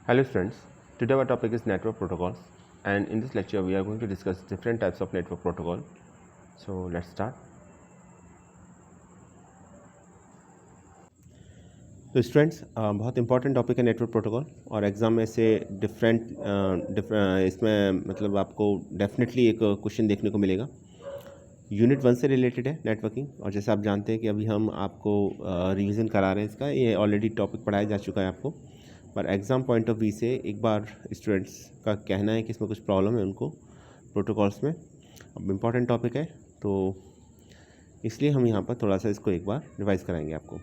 Hello friends, today our topic is network protocols, and in this lecture we are going to discuss different types of network protocol. So let's start. तो students बहुत important topic है network protocol, और exam में से इसमें मतलब आपको definitely एक क्वेश्चन देखने को मिलेगा। यूनिट 1 से रिलेटेड है नेटवर्किंग, और जैसे आप जानते हैं कि अभी हम आपको रिवीजन करा रहे हैं इसका, ये ऑलरेडी टॉपिक पढ़ाया जा चुका है आपको, पर एग्ज़ाम पॉइंट ऑफ व्यू से एक बार स्टूडेंट्स का कहना है कि इसमें कुछ प्रॉब्लम है उनको प्रोटोकॉल्स में। अब इम्पॉर्टेंट टॉपिक है तो इसलिए हम यहाँ पर थोड़ा सा इसको एक बार रिवाइज़ कराएंगे आपको।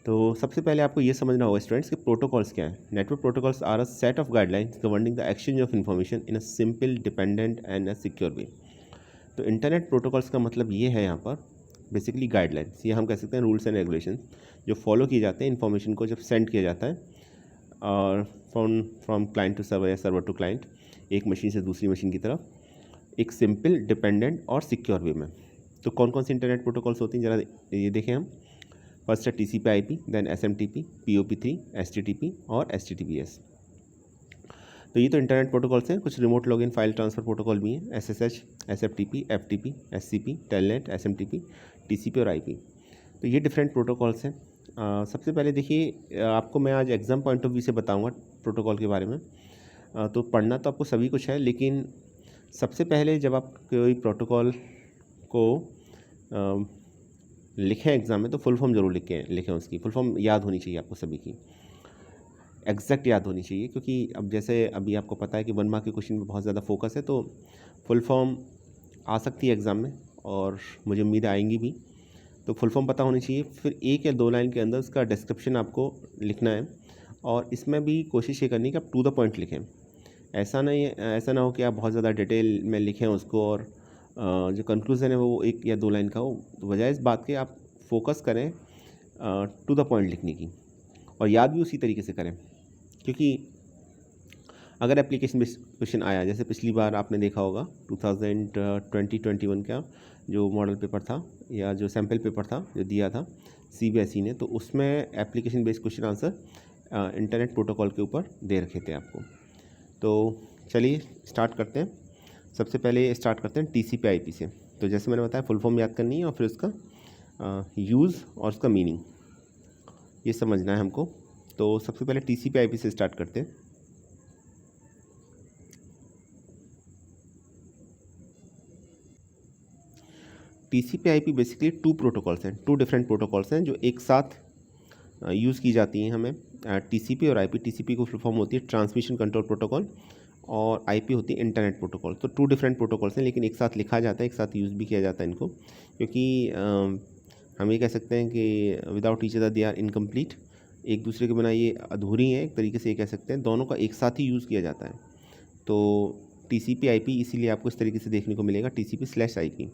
तो सबसे पहले आपको ये समझना होगा स्टूडेंट्स कि प्रोटोकॉल्स क्या है। Network protocols are a set of guidelines governing the exchange of information in a simple, dependent and a secure way. तो इंटरनेट प्रोटोकॉल्स का मतलब ये है यहाँ पर बेसिकली गाइडलाइंस, ये हम कह सकते हैं रूल्स एंड रेगुलेशंस जो फॉलो किए जाते हैं इन्फॉर्मेशन को जब सेंड किया जाता है और फ्रॉम क्लाइंट टू सर्वर या सर्वर टू क्लाइंट, एक मशीन से दूसरी मशीन की तरफ, एक सिंपल, डिपेंडेंट और सिक्योर वे में। तो कौन कौन सी इंटरनेट प्रोटोकॉल्स होती हैं ज़रा ये देखें हम। फर्स्ट है TCP/IP, then SMTP, POP3, STTP और STTPS। तो ये तो इंटरनेट प्रोटोकॉल्स हैं। कुछ remote login file transfer protocol भी हैं, SSH, SFTP, FTP, SCP, telnet, SMTP, TCP और IP। तो ये डिफरेंट प्रोटोकॉल्स हैं। सबसे पहले देखिए, आपको मैं आज एग्ज़ाम पॉइंट ऑफ व्यू से बताऊंगा प्रोटोकॉल के बारे में। तो पढ़ना तो आपको सभी कुछ है, लेकिन सबसे पहले जब आप कोई प्रोटोकॉल को लिखें एग्ज़ाम में तो फुल फॉर्म ज़रूर लिखें। उसकी फुल फॉर्म याद होनी चाहिए आपको सभी की, एग्जैक्ट याद होनी चाहिए, क्योंकि अब जैसे अभी आपको पता है कि 1 मार्क के क्वेश्चन में बहुत ज़्यादा फोकस है, तो फुल फॉर्म आ सकती है एग्ज़ाम में और मुझे उम्मीद आएंगी भी। तो फुल फॉर्म पता होनी चाहिए। फिर 1 या 2 लाइन के अंदर उसका डिस्क्रिप्शन आपको लिखना है, और इसमें भी कोशिश ये करनी है कि आप टू द पॉइंट लिखें। ऐसा ना हो कि आप बहुत ज़्यादा डिटेल में लिखें उसको और जो कंक्लूज़न है वो 1 या 2 लाइन का हो। तो बजाय इस बात के आप फोकस करें टू द पॉइंट लिखने की, और याद भी उसी तरीके से करें। क्योंकि अगर एप्लीकेशन बेस्ड क्वेश्चन आया, जैसे पिछली बार आपने देखा होगा 2020-21 का जो मॉडल पेपर था या जो सैम्पल पेपर था जो दिया था CBSE ने, तो उसमें application based question answer internet protocol के ऊपर दे रखे थे आपको। तो चलिए स्टार्ट करते हैं। सबसे पहले स्टार्ट करते हैं TCP/IP से। तो जैसे मैंने बताया फुल फॉर्म याद करनी है और फिर उसका यूज़ और उसका मीनिंग ये समझना है हमको। तो सबसे पहले TCP/IP से स्टार्ट करते हैं। TCP/IP बेसिकली 2 प्रोटोकॉल्स हैं, 2 डिफरेंट प्रोटोकॉल्स हैं जो एक साथ यूज़ की जाती हैं हमें, TCP और IP। TCP को फुल फॉर्म होती है ट्रांसमिशन कंट्रोल प्रोटोकॉल, और IP होती है इंटरनेट प्रोटोकॉल। तो 2 डिफरेंट प्रोटोकॉल्स हैं, लेकिन एक साथ लिखा जाता है, एक साथ यूज़ भी किया जाता है इनको, क्योंकि हम ये कह सकते हैं कि without each other they are incomplete. एक दूसरे के बिना ये अधूरी हैं, एक तरीके से ये कह सकते हैं। दोनों का एक साथ ही यूज़ किया जाता है। तो TCP/IP इसीलिए आपको इस तरीके से देखने को मिलेगा, TCP/IP।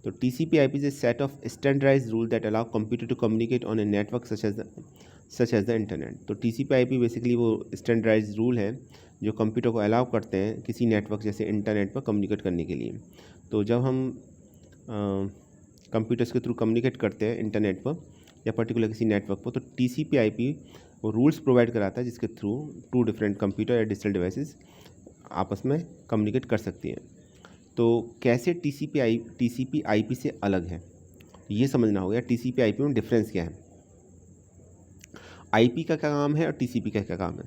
तो TCP/IP is a set of standardized rule that allow computer to communicate on a network such as the internet। तो TCP/IP बेसिकली वो स्टैंडर्डाइज रूल है जो कंप्यूटर को अलाउ करते हैं किसी नेटवर्क जैसे इंटरनेट पर कम्युनिकेट करने के लिए। तो जब हम कंप्यूटर्स के थ्रू कम्युनिकेट करते हैं इंटरनेट पर या पर्टिकुलर किसी नेटवर्क पर, तो TCP/IP वो रूल्स प्रोवाइड कराता है जिसके थ्रू 2 डिफरेंट कंप्यूटर या डिजिटल डिवाइसेस आपस में कम्युनिकेट कर सकती हैं। तो कैसे TCP/IP से अलग है ये समझना होगा। TCP/IP में डिफरेंस क्या है, IP का क्या काम है और TCP का क्या काम है।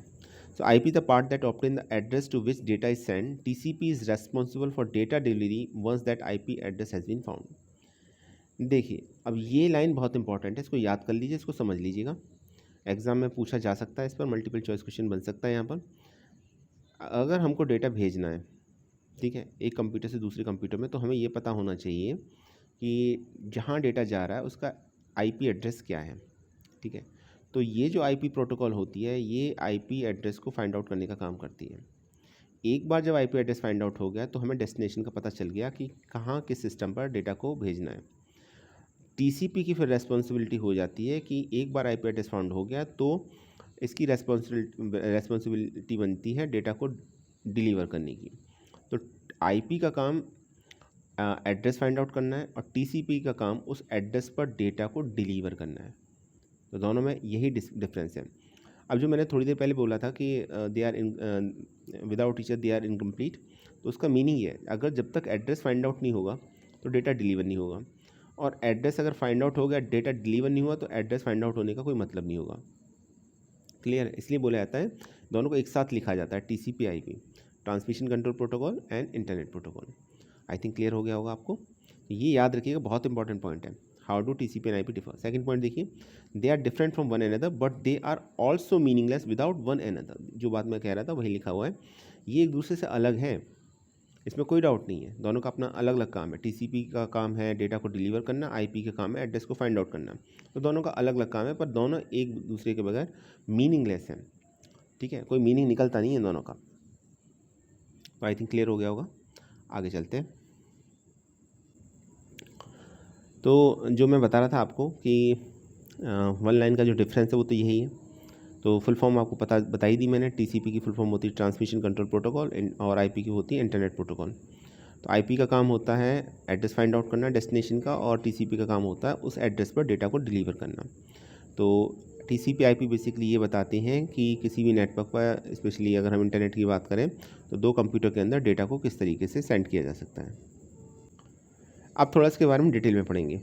So IP the part that obtain the address to which data is send. TCP is responsible for data delivery once that IP address has been found. देखिए, अब ये लाइन बहुत इंपॉर्टेंट है, इसको याद कर लीजिए, इसको समझ लीजिएगा। एग्जाम में पूछा जा सकता है, इस पर मल्टीपल चॉइस क्वेश्चन बन सकता है। यहाँ पर अगर हमको डेटा भेजना है, ठीक है, एक कंप्यूटर से दूसरे कंप्यूटर में, तो हमें ये पता होना चाहिए कि जहाँ डेटा जा रहा है उसका IP एड्रेस क्या है, ठीक है। तो ये जो IP प्रोटोकॉल होती है ये IP एड्रेस को फाइंड आउट करने का काम करती है। एक बार जब IP एड्रेस फाइंड आउट हो गया तो हमें डेस्टिनेशन का पता चल गया कि कहाँ किस सिस्टम पर डेटा को भेजना है। TCP की फिर रेस्पॉन्सिबिलिटी हो जाती है कि एक बार IP एड्रेस फाउंड हो गया तो इसकी रेस्पॉन्सिबिलिटी बनती है डेटा को डिलीवर करने की। तो IP का काम एड्रेस फाइंड आउट करना है और TCP का काम उस एड्रेस पर डेटा को डिलीवर करना है। तो दोनों में यही डिफरेंस है। अब जो मैंने थोड़ी देर पहले बोला था कि they are without teacher they are incomplete, तो उसका मीनिंग ये है, अगर जब तक एड्रेस फाइंड आउट नहीं होगा तो डेटा डिलीवर नहीं होगा, और एड्रेस अगर फाइंड आउट हो गया, डेटा डिलीवर नहीं हुआ, तो एड्रेस फाइंड आउट होने का कोई मतलब नहीं होगा। क्लियर है? इसलिए बोला जाता है, दोनों को एक साथ लिखा जाता है, TCP/IP, transmission control protocol and internet protocol. I think clear हो गया होगा आपको। ये याद रखिएगा, बहुत इंपॉर्टेंट पॉइंट है। How do TCP and IP differ? Second point देखिए, they are different from one another but they are also meaningless without one another. जो बात मैं कह रहा था वही लिखा हुआ है, ये एक दूसरे से अलग है, इसमें कोई डाउट नहीं है। दोनों का अपना अलग अलग काम है। TCP का काम है डेटा को डिलीवर करना, IP का काम है एड्रेस को फाइंड आउट करना। तो दोनों का अलग अलग काम है, पर दोनों एक दूसरे के बगैर मीनिंगलेस हैं। ठीक है, कोई मीनिंग निकलता नहीं है दोनों का। तो आई थिंक क्लियर हो गया होगा। आगे चलते हैं। तो जो मैं बता रहा था आपको कि वन लाइन का जो डिफरेंस है वो तो यही है। तो फुल फॉर्म आपको बताई दी मैंने। TCP की फुल फॉर्म होती है ट्रांसमिशन कंट्रोल प्रोटोकॉल, और IP की होती है इंटरनेट प्रोटोकॉल। तो IP का काम होता है एड्रेस फाइंड आउट करना डेस्टिनेशन का, और TCP का काम होता है उस एड्रेस पर डेटा को डिलीवर करना। तो TCP/IP बेसिकली ये बताते हैं कि किसी भी नेटवर्क पर, स्पेशली अगर हम इंटरनेट की बात करें, तो दो कंप्यूटर के अंदर डेटा को किस तरीके से सेंड किया जा सकता है। अब थोड़ा इसके बारे में डिटेल में पढ़ेंगे।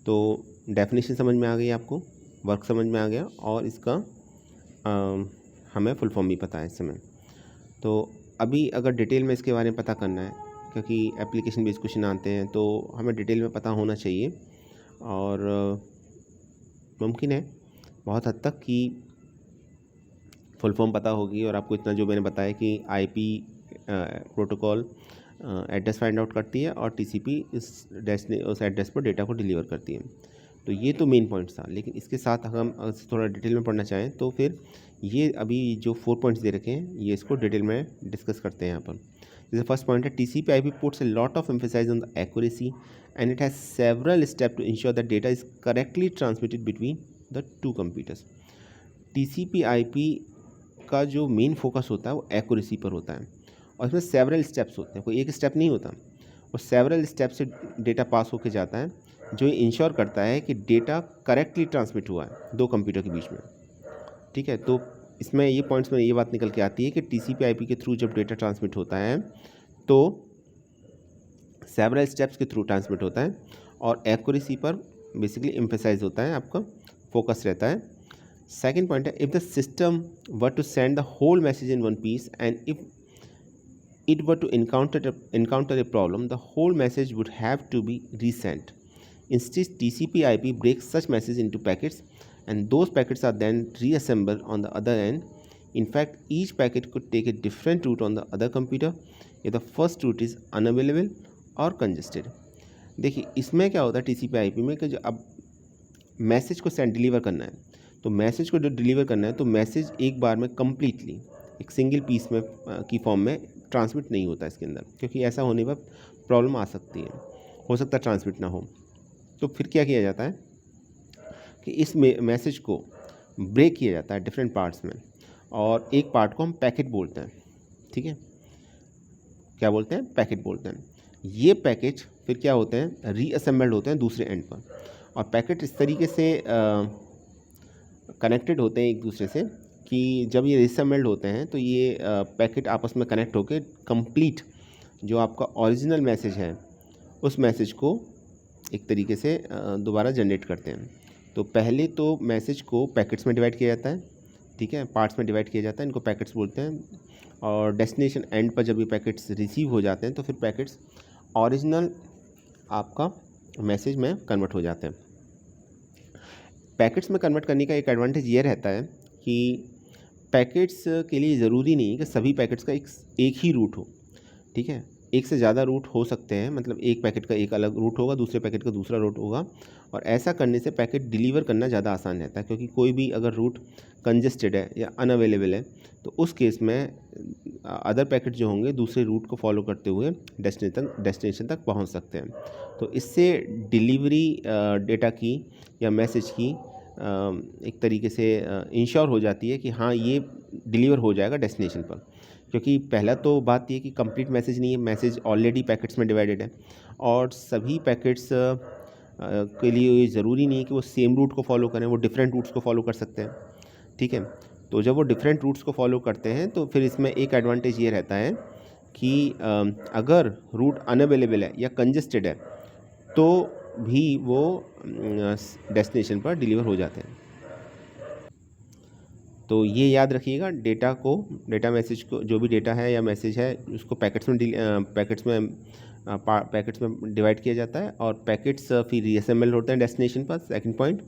तो डेफिनेशन समझ में आ गई आपको, वर्क समझ में आ गया, और इसका हमें फुल फॉर्म भी पता है इस समय। तो अभी अगर डिटेल में इसके बारे में पता करना है, क्योंकि एप्लीकेशन बेस्ड क्वेश्चन आते हैं, तो हमें डिटेल में पता होना चाहिए। और मुमकिन है बहुत हद तक कि फुल फॉर्म पता होगी, और आपको इतना जो मैंने बताया कि IP protocol address find out करती है, और TCP उस एड्रेस पर डेटा को डिलीवर करती है। तो ये तो मेन पॉइंट था, लेकिन इसके साथ हम थोड़ा डिटेल में पढ़ना चाहें तो फिर ये अभी जो 4 पॉइंट्स दे रखे हैं, ये इसको डिटेल में डिस्कस करते हैं यहाँ पर। जैसे फर्स्ट पॉइंट है, TCP/IP puts a lot of emphasise on the accuracy and it has several step to ensure that data is correctly transmitted between the two computers. TCP/IP का जो मेन फोकस होता है वो एक्यूरेसी पर होता है, और इसमें सेवरल स्टेप्स होते हैं, कोई एक स्टेप नहीं होता, वो सेवरल स्टेप से डेटा पास होकर जाता है, जो इंश्योर करता है कि डेटा करेक्टली ट्रांसमिट हुआ है दो कंप्यूटर के बीच में। ठीक है, तो इसमें ये पॉइंट्स में ये बात निकल के आती है कि TCP/IP के थ्रू जब डेटा ट्रांसमिट होता है तो सेवरल स्टेप्स के थ्रू ट्रांसमिट होता है, और एक्यूरेसी पर बेसिकली एम्फेसाइज होता है, आपका फोकस रहता है। सेकेंड पॉइंट है, if the system were to send the whole message in one piece and if it were to encounter a problem, the whole message would have to be resent. Instead, TCP/IP breaks such messages into packets, and those packets are then reassembled on the other end. In fact, each packet could take a different route on the other computer if the first route is unavailable or congested. देखिए इसमें क्या होता है TCP/IP में कि जो अब message को डिलीवर करना है, तो मैसेज को जो डिलीवर करना है, तो मैसेज एक बार में कम्प्लीटली एक सिंगल पीस में की फॉर्म में ट्रांसमिट नहीं होता इसके अंदर, क्योंकि ऐसा होने पर प्रॉब्लम आ सकती है, हो सकता है ट्रांसमिट ना हो। तो फिर क्या किया जाता है कि इस मैसेज को ब्रेक किया जाता है डिफरेंट पार्ट्स में, और एक पार्ट को हम पैकेट बोलते हैं। ठीक है, क्या बोलते हैं? पैकेट बोलते हैं। ये पैकेट फिर क्या होते हैं? रीअसेंबल्ड होते हैं दूसरे एंड पर, और पैकेट इस तरीके से कनेक्टेड होते हैं एक दूसरे से कि जब ये रीअसेंबल्ड होते हैं तो ये पैकेट आपस में कनेक्ट होकर कंप्लीट जो आपका ओरिजिनल मैसेज है उस मैसेज को एक तरीके से दोबारा जनरेट करते हैं। तो पहले तो मैसेज को पैकेट्स में डिवाइड किया जाता है, ठीक है, पार्ट्स में डिवाइड किया जाता है, इनको पैकेट्स बोलते हैं। और डेस्टिनेशन एंड पर जब ये पैकेट्स रिसीव हो जाते हैं तो फिर पैकेट्स ओरिजिनल आपका मैसेज में कन्वर्ट हो जाते हैं। पैकेट्स में कन्वर्ट करने का एक एडवांटेज ये रहता है कि पैकेट्स के लिए ज़रूरी नहीं है कि सभी पैकेट्स का एक ही रूट हो। ठीक है, एक से ज़्यादा रूट हो सकते हैं, मतलब एक पैकेट का एक अलग रूट होगा, दूसरे पैकेट का दूसरा रूट होगा, और ऐसा करने से पैकेट डिलीवर करना ज़्यादा आसान रहता है, क्योंकि कोई भी अगर रूट कंजेस्टेड है या अनअवेलेबल है तो उस केस में अदर पैकेट जो होंगे दूसरे रूट को फॉलो करते हुए डेस्टिनेशन तक पहुंच सकते हैं। तो इससे डिलीवरी डेटा की या मैसेज की एक तरीके से इंश्योर हो जाती है कि हाँ ये डिलीवर हो जाएगा डेस्टिनेशन पर, क्योंकि पहला तो बात ये कि कंप्लीट मैसेज नहीं है, मैसेज ऑलरेडी पैकेट्स में डिवाइडेड है, और सभी पैकेट्स के लिए ये ज़रूरी नहीं है कि वो सेम रूट को फॉलो करें, वो डिफरेंट रूट्स को फॉलो कर सकते हैं। ठीक है। तो जब वो डिफरेंट रूट्स को फॉलो करते हैं तो फिर इसमें एक एडवांटेज ये रहता है कि अगर रूट अनअवेलेबल है या कंजेस्टेड है तो भी वो डेस्टिनेशन पर डिलीवर हो जाते हैं। तो ये याद रखिएगा, डेटा मैसेज को, जो भी डेटा है या मैसेज है उसको पैकेट्स में डिवाइड किया जाता है और पैकेट्स फिर रीअसेंबल होते हैं डेस्टिनेशन पर, सेकंड पॉइंट।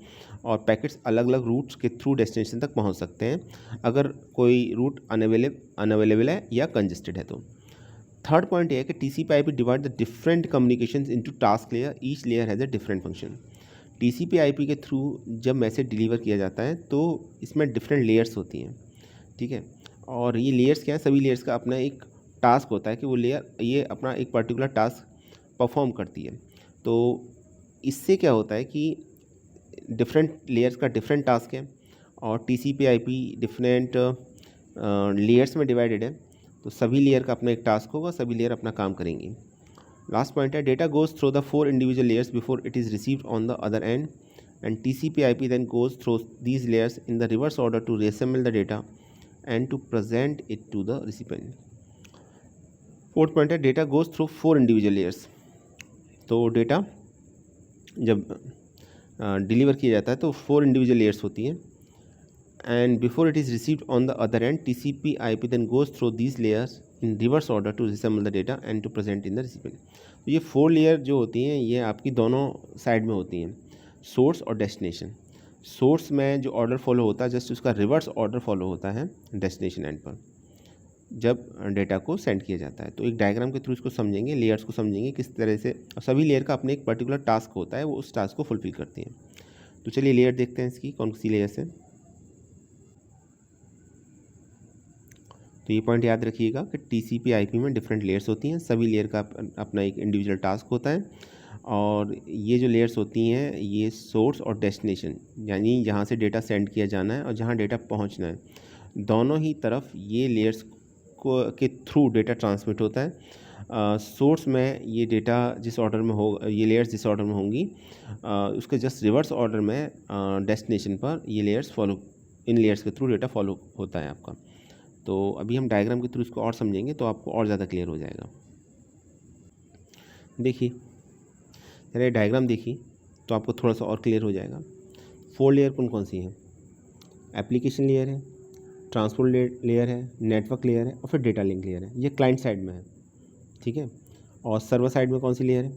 और पैकेट्स अलग अलग रूट्स के थ्रू डेस्टिनेशन तक पहुंच सकते हैं अगर कोई रूट अनअवेलेबल है या कंजेस्टेड है तो। थर्ड पॉइंट ये है कि TCP/IP divide the different communications into task layer, each layer has a different function. TCP/IP के थ्रू जब मैसेज डिलीवर किया जाता है तो इसमें डिफरेंट लेयर्स होती हैं, ठीक है। और ये लेयर्स क्या है, सभी लेयर्स का अपना एक टास्क होता है कि वो लेयर ये अपना एक पर्टिकुलर टास्क परफॉर्म करती है। तो इससे क्या होता है कि डिफरेंट लेयर्स का डिफरेंट टास्क है और TCP/IP डिफरेंट लेयर्स में डिवाइडेड है, तो सभी लेयर का अपना एक टास्क होगा, सभी लेयर अपना काम करेंगी। लास्ट पॉइंट है, data goes through the 4 individual layers before it is received on the other and and TCP/IP then goes through these layers in the reverse order to reassemble the data and to present it to the recipient. Fourth point है, data goes through 4 individual layers. तो data जब deliver किया जाता है तो 4 individual layers होती हैं and before it is received on the other end, TCP/IP then goes through these layers in reverse order to reassemble the data and to present in the recipient. तो ये 4 layer जो होती हैं ये आपकी दोनों साइड में होती हैं, सोर्स और डेस्टिनेशन। सोर्स में जो ऑर्डर फॉलो होता है जस्ट उसका रिवर्स ऑर्डर फॉलो होता है डेस्टिनेशन एंड पर जब डेटा को सेंड किया जाता है। तो एक डायग्राम के थ्रू इसको समझेंगे, लेयर्स को समझेंगे किस तरह से, सभी लेयर का अपने एक पर्टिकुलर टास्क होता है, वो उस टास्क को फुलफिल करती हैं। तो चलिए लेयर देखते हैं इसकी कौन सी लेयर है। तो ये पॉइंट याद रखिएगा कि TCP/IP में डिफरेंट लेयर्स होती हैं, सभी लेयर का अपना एक इंडिविजुअल टास्क होता है और ये जो लेयर्स होती हैं ये सोर्स और डेस्टिनेशन, यानी जहाँ से डेटा सेंड किया जाना है और जहाँ डेटा पहुँचना है, दोनों ही तरफ ये लेयर्स को के थ्रू डेटा ट्रांसमिट होता है। सोर्स में ये डेटा जिस ऑर्डर में हो, ये लेयर्स जिस ऑर्डर में होंगी उसके जस्ट रिवर्स ऑर्डर में डेस्टिनेशन पर ये लेयर्स फॉलो, इन लेयर्स के थ्रू डेटा फॉलो होता है आपका। तो अभी हम डायग्राम के थ्रू इसको और समझेंगे तो आपको और ज़्यादा क्लियर हो जाएगा। देखिए जरा डायग्राम देखिए तो आपको थोड़ा सा और क्लियर हो जाएगा। 4 लेयर कौन कौन सी हैं, एप्लीकेशन लेयर है, ट्रांसपोर्ट लेयर है, नेटवर्क लेयर है और फिर डेटा लिंक लेयर है। ये क्लाइंट साइड में है, ठीक है। और सर्वर साइड में कौन सी लेयर है,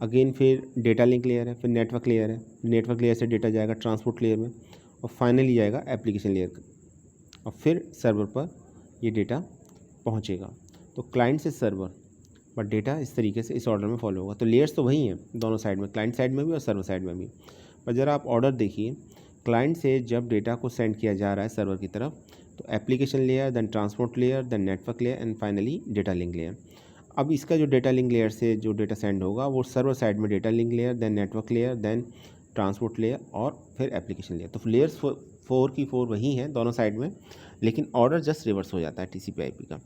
अगेन फिर डेटा लिंक लेयर है, फिर नेटवर्क लेयर है, नेटवर्क लेयर से डेटा जाएगा ट्रांसपोर्ट लेयर में और फाइनली जाएगा एप्लीकेशन लेयर और फिर सर्वर पर ये डेटा पहुंचेगा। तो क्लाइंट से सर्वर, बट डेटा इस तरीके से इस ऑर्डर में फॉलो होगा। तो लेयर्स तो वही हैं दोनों साइड में, क्लाइंट साइड में भी और सर्वर साइड में भी। पर ज़रा आप ऑर्डर देखिए, क्लाइंट से जब डेटा को सेंड किया जा रहा है सर्वर की तरफ तो application layer, then transport layer, then network layer and finally data link layer. अब इसका जो डेटा लिंक लेयर से जो डेटा सेंड होगा वो सर्वर साइड में data link layer, then network layer, then transport layer और फिर एप्लीकेशन लेयर। तो लेयर्स 4 की 4 वही हैं दोनों साइड में, लेकिन ऑर्डर जस्ट रिवर्स हो जाता है TCP/IP का।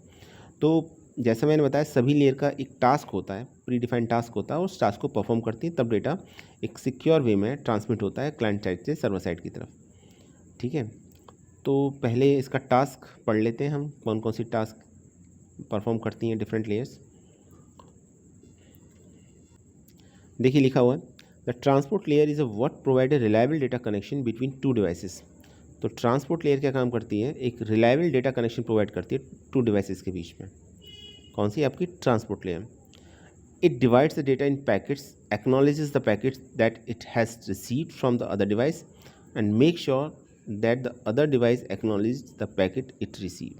तो जैसा मैंने बताया सभी लेयर का एक टास्क होता है, प्री डिफाइंड टास्क होता है, उस टास्क को परफॉर्म करती है, तब डेटा एक सिक्योर वे में ट्रांसमिट होता है क्लाइंट साइड से सर्वर साइड की तरफ, ठीक है। तो पहले इसका टास्क पढ़ लेते हैं हम, कौन कौन सी टास्क परफॉर्म करती हैं डिफरेंट लेयर्स। देखिए लिखा हुआ है, the transport layer is a what provide a reliable data connection between 2 devices. तो ट्रांसपोर्ट लेयर क्या काम करती है, एक रिलायबल डेटा कनेक्शन प्रोवाइड करती है 2 डिवाइसेस के बीच में। कौन सी, आपकी transport layer. It divides the data in packets, acknowledges the packets that it has received from the other device and make sure that the other device acknowledge the packet it receive.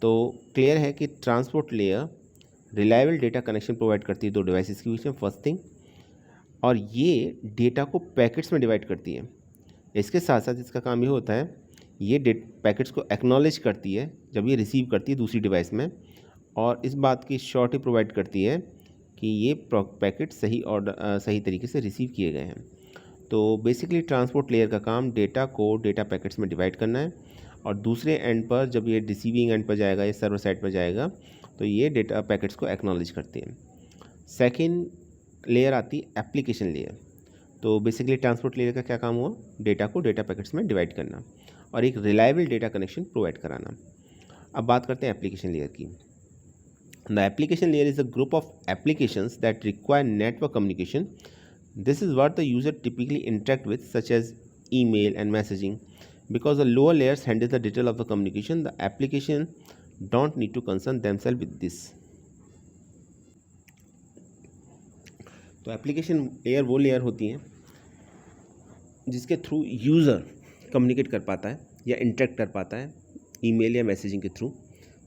तो clear है कि transport layer reliable data connection provide करती है 2 devices के बीच में, first thing. और ये data को पैकेट्स में डिवाइड करती है। इसके साथ साथ इसका काम ये होता है, ये पैकेट्स को एक्नॉलेज करती है जब ये रिसीव करती है दूसरी डिवाइस में, और इस बात की श्योरिटी प्रोवाइड करती है कि ये पैकेट सही तरीके से रिसीव किए गए हैं। तो बेसिकली ट्रांसपोर्ट लेयर का काम डेटा को डेटा पैकेट्स में डिवाइड करना है, और दूसरे एंड पर जब ये रिसीविंग एंड पर जाएगा या सर्वर साइड पर जाएगा तो ये डेटा पैकेट्स को एक्नॉलेज करती है। सेकेंड लेयर आती है एप्लीकेशन लेयर। तो बेसिकली ट्रांसपोर्ट लेयर का क्या काम हुआ, डेटा को डेटा पैकेट्स में डिवाइड करना, और एक रिलायबल डेटा कनेक्शन प्रोवाइड कराना। अब बात करते हैं एप्लीकेशन लेयर की। The application layer is a group of applications that require network communication. This is what the user typically interact with, such as email and messaging. Because the lower layers handle the detail of the communication, the application don't need to concern themselves with this. तो application layer वो layer होती हैं जिसके through user communicate कर पाता है या interact कर पाता है ईमेल या मैसेजिंग के थ्रू।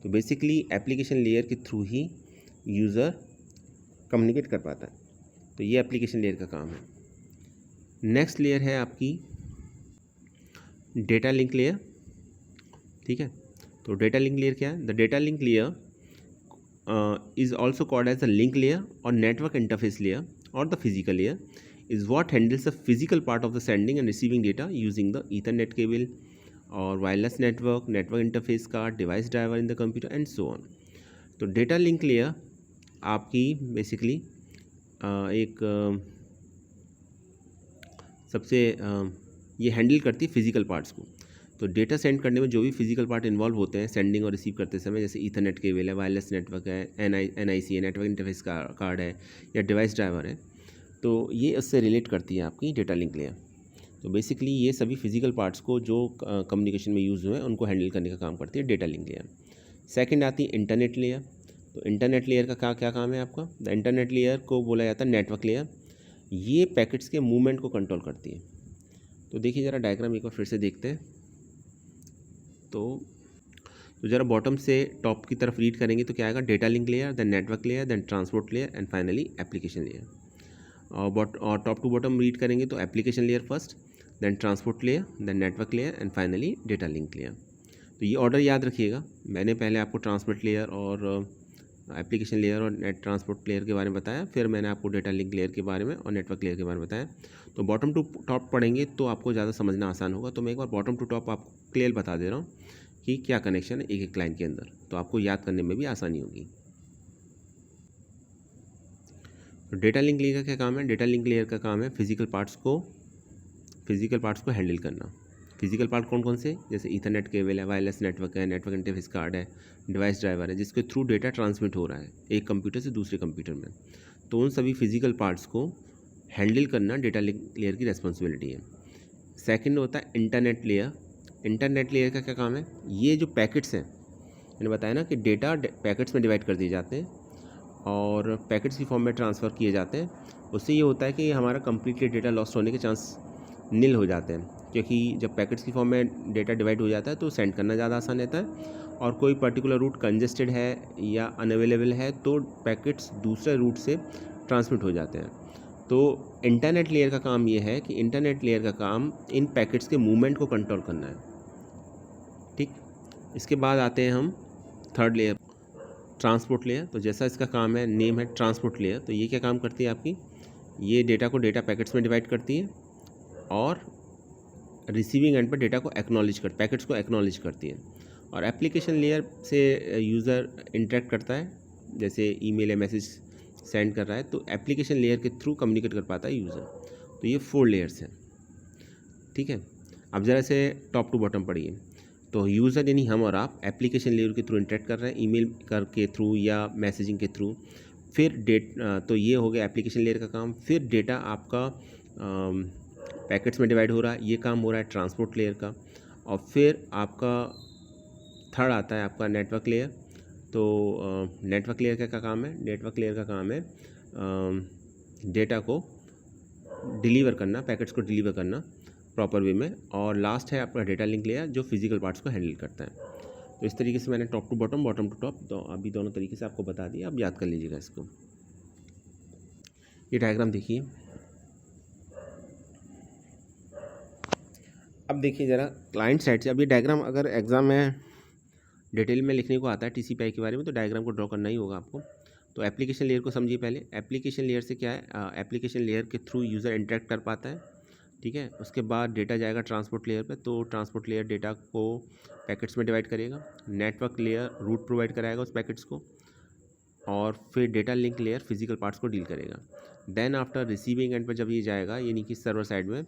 तो बेसिकली एप्लीकेशन लेयर के थ्रू ही यूज़र कम्युनिकेट कर पाता है। तो ये एप्लीकेशन लेयर का काम है। नेक्स्ट लेयर है आपकी डेटा लिंक लेयर। ठीक है, तो डेटा लिंक लेयर क्या है? The data link layer is also called as the link layer और नेटवर्क इंटरफेस लेयर और the physical layer is what handles the physical part of the sending and receiving data using the Ethernet cable और wireless network, network interface card, device driver in the computer and so on. तो data link layer आपकी basically एक सबसे ये handle करती है physical parts को। तो डेटा सेंड करने में जो भी फिजिकल पार्ट इन्वॉल्व होते हैं सेंडिंग और रिसीव करते समय, जैसे ईथरनेट केबल है, वायरलेस नेटवर्क है, NIC है, नेटवर्क इंटरफेस कार्ड है या डिवाइस ड्राइवर है, तो ये उससे रिलेट करती है आपकी डेटा लिंक लेयर। तो बेसिकली ये सभी फिजिकल पार्ट्स को जो कम्युनिकेशन में यूज़ हुए हैं उनको हैंडल करने का काम करती है डेटा लिंक लेयर। सेकेंड आती है इंटरनेट लेयर। तो इंटरनेट लेयर का क्या काम है आपका? द इंटरनेट लेयर को बोला जाता है नेटवर्क लेयर। ये पैकेट्स के मूवमेंट को कंट्रोल करती है। तो देखिए ज़रा डायग्राम एक बार फिर से देखते हैं। तो ज़रा बॉटम से टॉप की तरफ रीड करेंगे तो क्या आएगा? Data link layer, then network layer, then transport layer and finally application layer. और टॉप टू बॉटम रीड करेंगे तो application layer first, then transport layer, then network layer and finally data link layer. तो ये order याद रखिएगा। मैंने पहले आपको ट्रांसपोर्ट लेयर और एप्लीकेशन लेयर और नेट ट्रांसपोर्ट लेयर के बारे में बताया, फिर मैंने आपको डेटा लिंक लेयर के बारे में और नेटवर्क लेयर के बारे में बताया। तो बॉटम टू टॉप पढ़ेंगे तो आपको ज़्यादा समझना आसान होगा। तो मैं एक बार बॉटम टू टॉप आपको क्लियर बता दे रहा हूँ कि क्या कनेक्शन है एक एक लाइन के अंदर, तो आपको याद करने में भी आसानी होगी। तो डेटा लिंक लेयर का क्या काम है? डेटा लिंक लेयर का काम है फिजिकल पार्ट्स को हैंडल करना। फिजिकल पार्ट कौन कौन से? जैसे ईथरनेट केबल है, वायरलेस नेटवर्क है, नेटवर्क इंटरफेस कार्ड है, डिवाइस ड्राइवर है, जिसके थ्रू डेटा ट्रांसमिट हो रहा है एक कंप्यूटर से दूसरे कंप्यूटर में। तो उन सभी फिजिकल पार्ट्स को हैंडल करना डेटा लिंक लेयर की रिस्पॉन्सिबिलिटी है। सेकंड होता है इंटरनेट लेयर। इंटरनेट लेयर का क्या काम है? ये जो पैकेट्स हैं, मैंने बताया ना कि डेटा पैकेट्स में डिवाइड कर दिए जाते हैं और पैकेट्स की फॉर्म में ट्रांसफ़र किए जाते हैं। उससे ये होता है कि हमारा कम्प्लीटली डेटा लॉस्ट होने के चांस नील हो जाते हैं, क्योंकि जब पैकेट्स की फॉर्म में डेटा डिवाइड हो जाता है तो सेंड करना ज़्यादा आसान रहता है। और कोई पर्टिकुलर रूट कंजेस्टेड है या अनअवेलेबल है तो पैकेट्स दूसरे रूट से ट्रांसमिट हो जाते हैं। तो इंटरनेट लेयर का काम ये है कि इंटरनेट लेयर का काम इन पैकेट्स के मूवमेंट को कंट्रोल करना है। ठीक, इसके बाद आते हैं हम थर्ड लेयर, ट्रांसपोर्ट लेयर। तो जैसा इसका काम है, नेम है ट्रांसपोर्ट लेयर, तो ये क्या काम करती है आपकी? ये डेटा को डेटा पैकेट्स में डिवाइड करती है और रिसीविंग एंड पर डेटा को पैकेट्स को एक्नॉलेज करती है। और एप्लीकेशन लेयर से यूज़र इंटरेक्ट करता है, जैसे ईमेल या मैसेज सेंड कर रहा है तो एप्लीकेशन लेयर के थ्रू कम्युनिकेट कर पाता है यूज़र। तो ये 4 लेयर्स हैं। ठीक है, अब ज़रा से टॉप टू बॉटम पढ़िए। तो यूज़र यानी हम और आप एप्लीकेशन लेयर के थ्रू इंटरेक्ट कर रहे हैं, ईमेल के थ्रू या मैसेजिंग के थ्रू। फिर तो ये हो गया एप्लीकेशन लेयर का काम। फिर डेटा आपका पैकेट्स में डिवाइड हो रहा है, ये काम हो रहा है ट्रांसपोर्ट लेयर का। और फिर आपका थर्ड आता है आपका नेटवर्क लेयर। तो नेटवर्क लेयर का क्या काम है? नेटवर्क लेयर का काम है डेटा को डिलीवर करना, पैकेट्स को डिलीवर करना प्रॉपर वे में। और लास्ट है आपका डेटा लिंक लेयर जो फिजिकल पार्ट्स को हैंडल करता है। तो इस तरीके से मैंने top to bottom, bottom to top, तो अभी दोनों तरीके से आपको बता दिया। अब याद कर लीजिएगा इसको। ये डायग्राम देखिए। अब देखिए ज़रा क्लाइंट साइड से। अब ये डायग्राम अगर एग्ज़ाम में डिटेल में लिखने को आता है TCP/IP के बारे में तो डायग्राम को ड्रॉ करना ही होगा आपको। तो एप्लीकेशन लेयर को समझिए पहले। एप्लीकेशन लेयर से क्या है? एप्लीकेशन लेयर के थ्रू यूज़र इंटरेक्ट कर पाता है। ठीक है, उसके बाद डेटा जाएगा ट्रांसपोर्ट लेयर पे, तो ट्रांसपोर्ट लेयर डेटा को पैकेट्स में डिवाइड करेगा। नेटवर्क लेयर रूट प्रोवाइड कराएगा उस पैकेट्स को। और फिर data link layer physical parts को डील करेगा। देन आफ्टर रिसीविंग एंड पर जब ये जाएगा यानी कि सर्वर साइड में,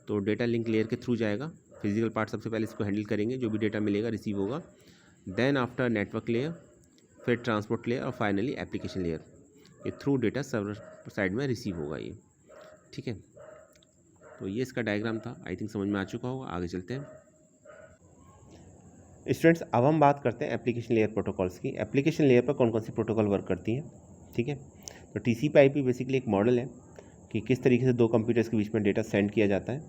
तो डेटा लिंक लेयर के थ्रू जाएगा फिजिकल पार्ट सबसे पहले इसको हैंडल करेंगे, जो भी डेटा मिलेगा रिसीव होगा, देन आफ्टर नेटवर्क लेयर, फिर ट्रांसपोर्ट लेयर और फाइनली एप्लीकेशन लेयर। ये थ्रू डेटा सर्वर साइड में रिसीव होगा ये, ठीक है। तो ये इसका डायग्राम था, आई थिंक समझ में आ चुका होगा। आगे चलते हैं स्टूडेंट्स। अब हम बात करते हैं एप्लीकेशन लेयर प्रोटोकॉल्स की। एप्लीकेशन लेयर पर कौन कौन सी प्रोटोकॉल वर्क करती हैं, ठीक है। तो TCP/IP बेसिकली एक मॉडल है कि किस तरीके से दो कंप्यूटर्स के बीच में डेटा सेंड किया जाता है,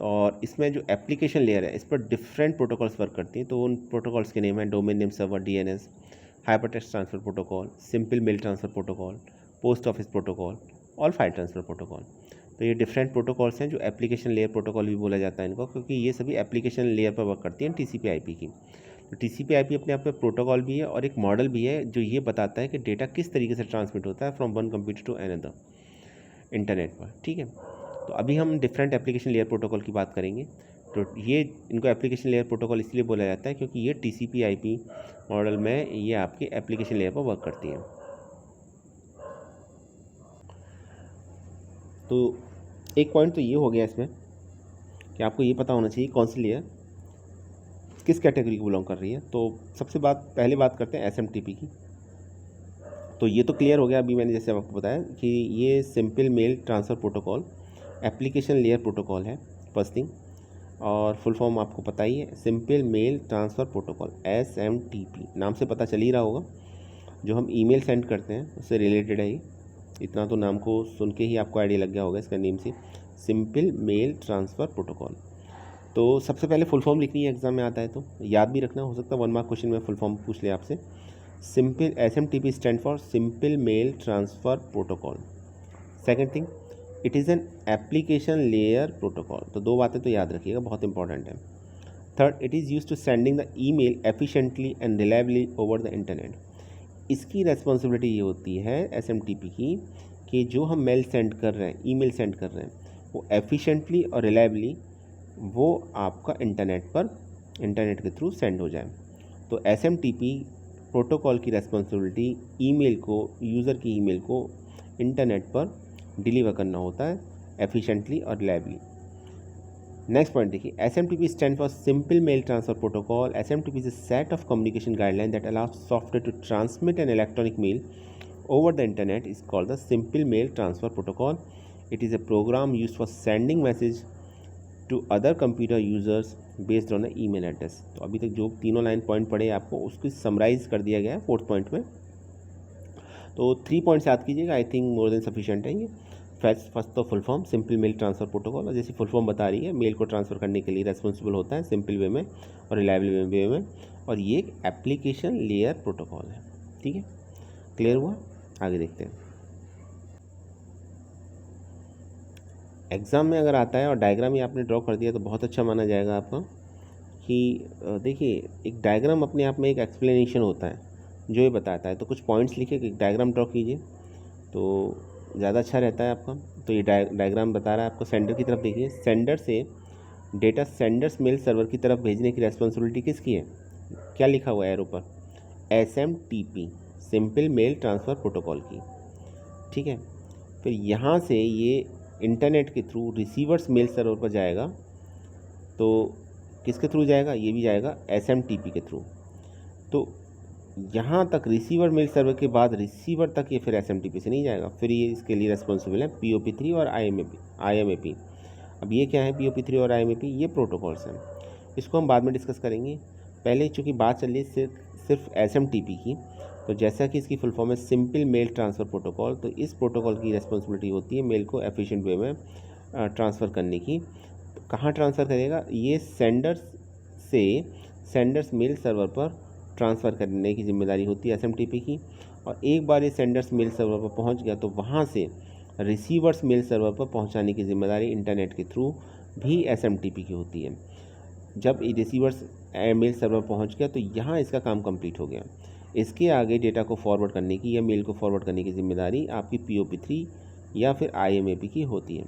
और इसमें जो एप्लीकेशन लेयर है इस पर डिफरेंट प्रोटोकॉल्स वर्क करती हैं। तो उन प्रोटोकॉल्स के नेम है domain name server DNS, hypertext transfer protocol, simple mail transfer protocol, post office protocol और फाइल ट्रांसफ़र प्रोटोकॉल। तो ये डिफरेंट प्रोटोकॉल्स हैं जो एप्लीकेशन लेयर प्रोटोकॉल भी बोला जाता है इनको, क्योंकि ये सभी एप्लीकेशन लेयर पर वर्क करती हैं TCP/IP की। तो TCP/IP अपने आप में प्रोटोकॉल भी है और एक मॉडल भी है जो ये बताता है कि डेटा किस तरीके से ट्रांसमिट होता है from one computer to another internet पर, ठीक है। तो अभी हम डिफरेंट एप्लीकेशन लेयर प्रोटोकॉल की बात करेंगे। तो ये इनको एप्लीकेशन लेयर प्रोटोकॉल इसलिए बोला जाता है क्योंकि ये TCP/IP मॉडल में ये आपकी एप्लीकेशन लेयर पर वर्क करती हैं। तो एक पॉइंट तो ये हो गया इसमें कि आपको ये पता होना चाहिए कौन सी लेयर किस कैटेगरी को बिलोंग कर रही है। तो सबसे पहले बात करते हैं SMTP की। तो ये तो क्लियर हो गया अभी मैंने जैसे आपको बताया कि ये simple mail transfer protocol application layer protocol है फर्स्ट थिंग, और फुल फॉर्म आपको पता ही है, simple mail transfer protocol SMTP। नाम से पता चल ही रहा होगा, जो हम ईमेल सेंड करते हैं उससे रिलेटेड है ये। इतना तो नाम को सुन के ही आपको आइडिया लग गया होगा इसका नेम से, सिंपल मेल ट्रांसफ़र प्रोटोकॉल। तो सबसे पहले फुल फॉर्म लिखनी है, एग्जाम में आता है तो याद भी रखना, हो सकता है 1 मार्क क्वेश्चन में फुल फॉर्म पूछ ले आपसे। Simple SMTP stand for simple mail transfer protocol. Second thing, it is an application layer protocol. तो दो बातें तो याद रखिएगा, बहुत इंपॉर्टेंट है। Third, it is use to sending the email efficiently and reliably over the internet. इसकी responsibility ये होती है SMTP की कि जो हम मेल सेंड कर रहे हैं, ईमेल सेंड कर रहे हैं, वो एफिशिएंटली और रिलायबली वो आपका इंटरनेट के थ्रू सेंड हो जाए। तो SMTP प्रोटोकॉल की रेस्पॉन्सिबिलिटी ईमेल को, यूज़र की ईमेल को इंटरनेट पर डिलीवर करना होता है एफिशिएंटली और रिलायबली। नेक्स्ट पॉइंट देखिए, SMTP stand for simple mail transfer protocol. SMTP is a set of communication guideline that allows software to transmit an electronic mail over the internet is called the simple mail transfer protocol. It is a program used for sending message to other computer users based on an email address. तो अभी तक जो तीनों line point पढ़े आपको उसको summarise कर दिया गया है फोर्थ पॉइंट में। तो 3 पॉइंट्स याद कीजिएगा, I think more than sufficient है ये। फर्स्ट तो full form simple mail transfer protocol, और जैसे फुल फॉर्म बता रही है, मेल को ट्रांसफ़र करने के लिए रेस्पॉन्सिबल होता है सिंपल वे में और रिलायबल वे में, और ये एक एप्लीकेशन लेयर प्रोटोकॉल है, ठीक है। क्लियर हुआ? आगे देखते हैं। एग्ज़ाम में अगर आता है और डायग्राम ही आपने ड्रॉ कर दिया तो बहुत अच्छा माना जाएगा आपका, कि देखिए एक डायग्राम अपने आप में एक एक्सप्लेनेशन होता है जो ये बताता है। तो कुछ पॉइंट्स लिखे, एक डायग्राम ड्रॉ कीजिए तो ज़्यादा अच्छा रहता है आपका। तो ये डायग्राम बता रहा है आपको, सेंडर की तरफ देखिए, सेंडर से डेटा सेंडर्स मेल सर्वर की तरफ भेजने की रेस्पॉन्सिबिलिटी किसकी है? क्या लिखा हुआ है एरो पर? SMTP simple mail transfer protocol की, ठीक है। फिर यहाँ से ये इंटरनेट के थ्रू रिसीवर्स मेल सर्वर पर जाएगा, तो किसके थ्रू जाएगा? ये भी जाएगा SMTP के थ्रू। तो यहाँ तक रिसीवर मेल सर्वर के बाद रिसीवर तक ये फिर SMTP से नहीं जाएगा, फिर ये इसके लिए रेस्पॉन्सिबल है POP3 और IMAP। अब ये क्या है POP3 और IMAP? ये प्रोटोकॉल्स हैं, इसको हम बाद में डिस्कस करेंगे। पहले चूँकि बात चल रही है सिर्फ SMTP की, तो जैसा कि इसकी फुल फॉर्म है सिंपल मेल ट्रांसफ़र प्रोटोकॉल, तो इस प्रोटोकॉल की रेस्पॉन्सिबिलिटी होती है मेल को एफिशिएंट वे में ट्रांसफ़र करने की। तो कहाँ ट्रांसफ़र करेगा? ये सेंडर्स मेल सर्वर पर ट्रांसफ़र करने की जिम्मेदारी होती है SMTP की, और एक बार ये सेंडर्स मेल सर्वर पर पहुंच गया तो वहाँ से रिसीवर्स मेल सर्वर पर पहुंचाने की जिम्मेदारी इंटरनेट के थ्रू भी SMTP की होती है। जब रिसीवर्स मेल सर्वर पहुँच गया तो यहाँ इसका काम कंप्लीट हो गया। इसके आगे डेटा को फॉरवर्ड करने की या मेल को फॉरवर्ड करने की जिम्मेदारी आपकी POP3 या फिर IMAP की होती है।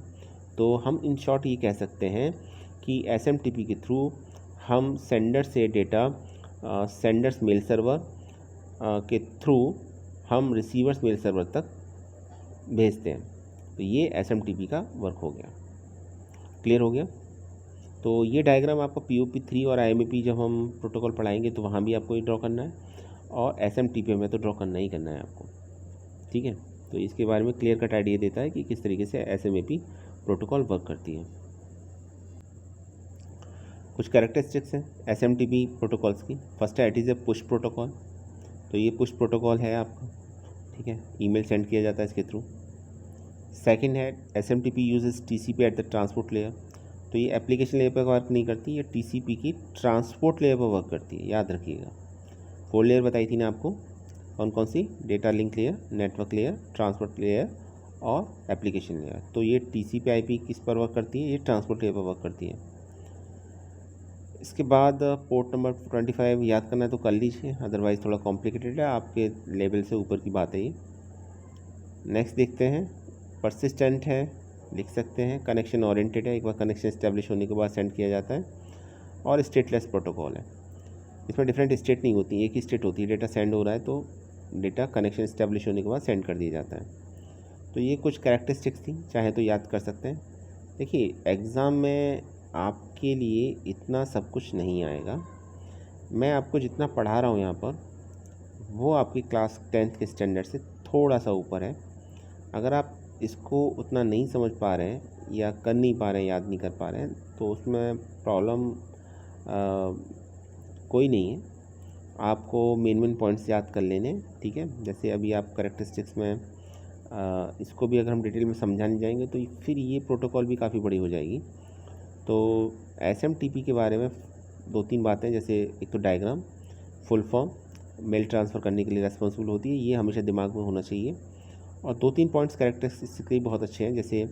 तो हम इन शॉर्ट ये कह सकते हैं कि SMTP के थ्रू हम सेंडर से डेटा सेंडर्स मेल सर्वर के थ्रू हम रिसीवर्स मेल सर्वर तक भेजते हैं। तो ये SMTP का वर्क हो गया। क्लियर हो गया? तो ये डायग्राम आपको POP3 और IMAP जब हम प्रोटोकॉल पढ़ाएंगे तो वहाँ भी आपको ये ड्रॉ करना है, और SMTP में तो ड्रॉ करना ही करना है आपको, ठीक है। तो इसके बारे में क्लियर कट आइडिया देता है कि किस तरीके से SMAP प्रोटोकॉल वर्क करती है। कुछ कैरेक्टरिस्टिक्स हैं SMTP प्रोटोकॉल्स की। फर्स्ट है it is a push protocol, तो ये पुश प्रोटोकॉल है आपका, ठीक है, ईमेल सेंड किया जाता है इसके थ्रू। सेकंड है SMTP uses TCP at the transport layer, तो ये एप्लीकेशन लेयर पर वर्क नहीं करती, ये TCP की ट्रांसपोर्ट लेयर पर वर्क करती है, याद रखिएगा। 4 लेयर बताई थी ना आपको, कौन कौन सी, data link layer, network layer, transport layer और एप्लीकेशन लेयर। तो ये TCP IP किस पर वर्क करती है, ये ट्रांसपोर्ट लेयर पर वर्क करती है। इसके बाद पोर्ट नंबर 25 याद करना है तो कर लीजिए, अदरवाइज़ थोड़ा कॉम्प्लिकेटेड है, आपके लेवल से ऊपर की बात है ये। नेक्स्ट देखते हैं, परसिस्टेंट है, लिख सकते हैं। कनेक्शन ओरिएंटेड है, एक बार कनेक्शन इस्टेब्लिश होने के बाद सेंड किया जाता है। और स्टेटलेस प्रोटोकॉल है, इसमें डिफरेंट स्टेट नहीं होती, एक ही स्टेट होती है। डेटा सेंड हो रहा है तो डेटा कनेक्शन इस्टेब्लिश होने के बाद सेंड कर दिया जाता है। तो ये कुछ कैरेक्टरिस्टिक्स थी, चाहे तो याद कर सकते हैं। देखिए एग्ज़ाम में आपके लिए इतना सब कुछ नहीं आएगा, मैं आपको जितना पढ़ा रहा हूँ यहाँ पर वो आपकी क्लास 10th के स्टैंडर्ड से थोड़ा सा ऊपर है। अगर आप इसको उतना नहीं समझ पा रहे हैं या कर नहीं पा रहे हैं, याद नहीं कर पा रहे हैं, तो उसमें प्रॉब्लम कोई नहीं है, आपको मेन पॉइंट्स याद कर लेने, ठीक है। जैसे अभी आप कैरेक्टरिस्टिक्स में इसको भी अगर हम डिटेल में समझाने जाएंगे तो फिर ये प्रोटोकॉल भी काफ़ी बड़ी हो जाएगी। तो SMTP के बारे में 2-3 बातें, जैसे एक तो diagram, full form, mail transfer करने के लिए रेस्पॉन्सिबल होती है, ये हमेशा दिमाग में होना चाहिए। और 2-3 पॉइंट्स कैरेक्टरिस्टिक्स बहुत अच्छे हैं, जैसे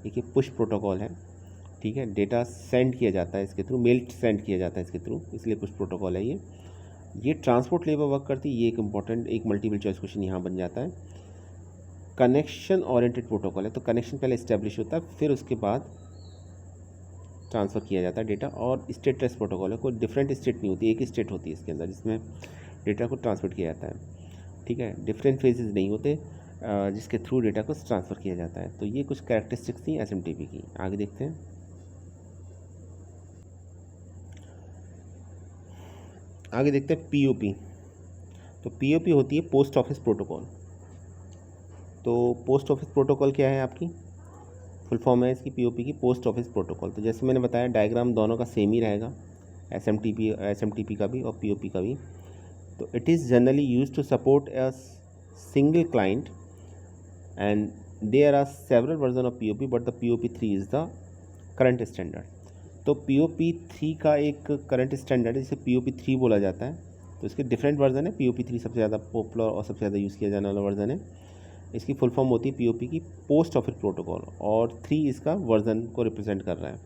देखिए पुश प्रोटोकॉल है, ठीक है, डेटा सेंड किया जाता है इसके थ्रू, मेल सेंड किया जाता है इसके थ्रू, इसलिए पुश प्रोटोकॉल है ये ट्रांसपोर्ट लेयर वर्क करती है, ये एक इंपॉर्टेंट एक मल्टीपल चॉइस क्वेश्चन यहाँ बन जाता है। कनेक्शन ओरिएंटेड प्रोटोकॉल है, तो कनेक्शन पहले इस्टेब्लिश होता है, फिर उसके बाद ट्रांसफ़र किया जाता है डेटा। और स्टेटलेस प्रोटोकॉल है, कोई डिफरेंट स्टेट नहीं होती, एक ही स्टेट होती है इसके अंदर जिसमें डेटा को ट्रांसफ़र किया जाता है, ठीक है, डिफरेंट फेजेस नहीं होते जिसके थ्रू डेटा को ट्रांसफ़र किया जाता है। तो ये कुछ कैरेक्टरिस्टिक्स थी SMTP की। आगे देखते हैं, POP। तो POP होती है पोस्ट ऑफिस प्रोटोकॉल। तो पोस्ट ऑफिस प्रोटोकॉल क्या है, आपकी फुल फॉर्म है इसकी POP की, पोस्ट ऑफिस प्रोटोकॉल। तो जैसे मैंने बताया डायग्राम दोनों का सेम ही रहेगा, SMTP का भी और POP का भी। तो it is generally use to support a single client and there are several version of POP but the POP3 is the current standard. तो POP3 का एक करंट स्टैंडर्ड है जिसे POP3 बोला जाता है। तो इसके डिफरेंट वर्जन है, POP3 सबसे ज़्यादा पॉपुलर और सबसे ज़्यादा यूज़ किया जाने वाला वर्जन है। इसकी फुल फॉर्म होती है POP की पोस्ट ऑफिस प्रोटोकॉल, और 3 इसका वर्जन को रिप्रेजेंट कर रहा है।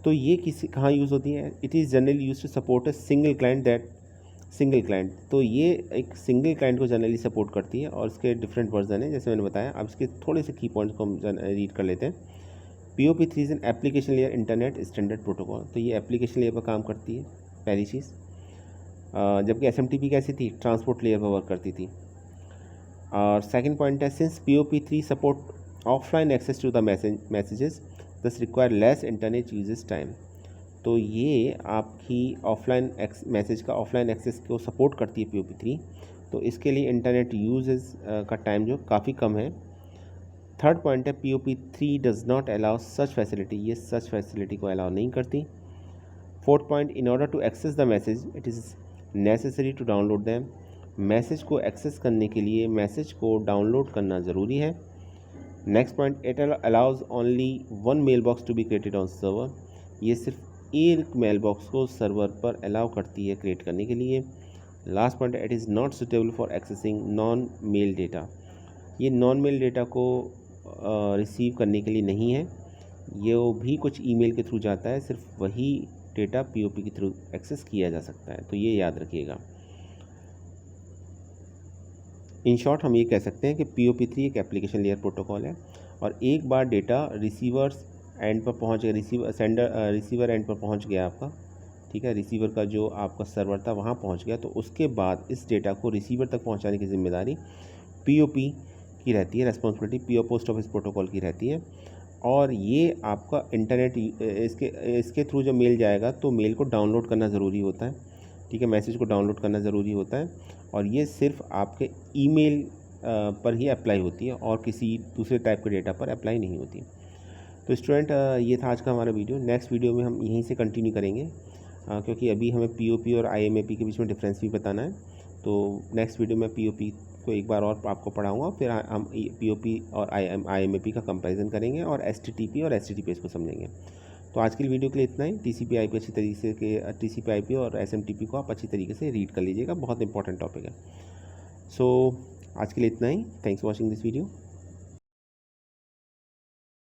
तो ये कहाँ यूज़ होती है, it is generally use to support a single client. तो ये एक सिंगल क्लाइंट को जनरली सपोर्ट करती है, और इसके डिफरेंट वर्जन है जैसे मैंने बताया। अब इसके थोड़े से की पॉइंट्स को हम रीड कर लेते हैं। POP3 is an application layer internet standard protocol, तो ये एप्लीकेशन लेयर पर काम करती है, पहली चीज़। जबकि SMTP कैसी थी, ट्रांसपोर्ट लेयर पर वर्क करती थी। और सेकंड पॉइंट है, since POP3 support offline access to the messages this require less internet uses time. तो ये आपकी ऑफलाइन मैसेज का ऑफलाइन एक्सेस को सपोर्ट करती है POP3, तो इसके लिए इंटरनेट यूजेस का टाइम जो काफ़ी कम है। थर्ड पॉइंट है, POP3 does not allow such facility, ये सच फैसिलिटी को अलाउ नहीं करती। Fourth point, in order to access the message it is necessary to download them, message को एक्सेस करने के लिए मैसेज को डाउनलोड करना ज़रूरी है। Next point, it allows only one mail box to be created on server, ये सिर्फ एक मेल बॉक्स को सर्वर पर अलाउ करती है क्रिएट करने के लिए। Last point, it is not suitable for accessing non mail data, ये नॉन मेल डेटा को रिसीव करने के लिए नहीं है, ये भी कुछ ईमेल के थ्रू जाता है, सिर्फ वही डेटा POP के थ्रू एक्सेस किया जा सकता है। तो ये याद रखिएगा। इन शॉर्ट हम ये कह सकते हैं कि POP3 एक एप्लीकेशन लेयर प्रोटोकॉल है, और एक बार डेटा रिसीवर्स एंड पर पहुंच गया, रिसीवर एंड पर पहुंच गया आपका, ठीक है, रिसीवर का जो आपका सर्वर था वहां पहुंच गया, तो उसके बाद इस डेटा को रिसीवर तक पहुंचाने की जिम्मेदारी POP की रहती है, रेस्पॉन्सिबिलिटी पोस्ट ऑफिस प्रोटोकॉल की रहती है। और ये आपका इंटरनेट इसके थ्रू जो मेल जाएगा तो मेल को डाउनलोड करना ज़रूरी होता है, ठीक है, मैसेज को डाउनलोड करना ज़रूरी होता है और ये सिर्फ आपके ईमेल पर ही अप्लाई होती है और किसी दूसरे टाइप के डेटा पर अप्लाई नहीं होती। तो स्टूडेंट ये था आज का हमारा वीडियो। नेक्स्ट वीडियो में हम यहीं से कंटिन्यू करेंगे क्योंकि अभी हमें पीओपी और आईएमएपी के बीच में डिफरेंस भी बताना है। तो नेक्स्ट वीडियो में पीओपी को एक बार और आपको पढ़ाऊँगा, फिर हम पीओपी और आईएमएपी का कंपैरिजन करेंगे और एसटीटीपी और एसटीटीपीएस को समझेंगे। तो आज की वीडियो के लिए इतना ही। टीसीपी आईपी अच्छी तरीके से टीसीपी आईपी और एसएमटीपी को आप अच्छी तरीके से रीड कर लीजिएगा, बहुत इंपॉर्टेंट टॉपिक है। सो आज के लिए इतना ही। Thanks for watching this video.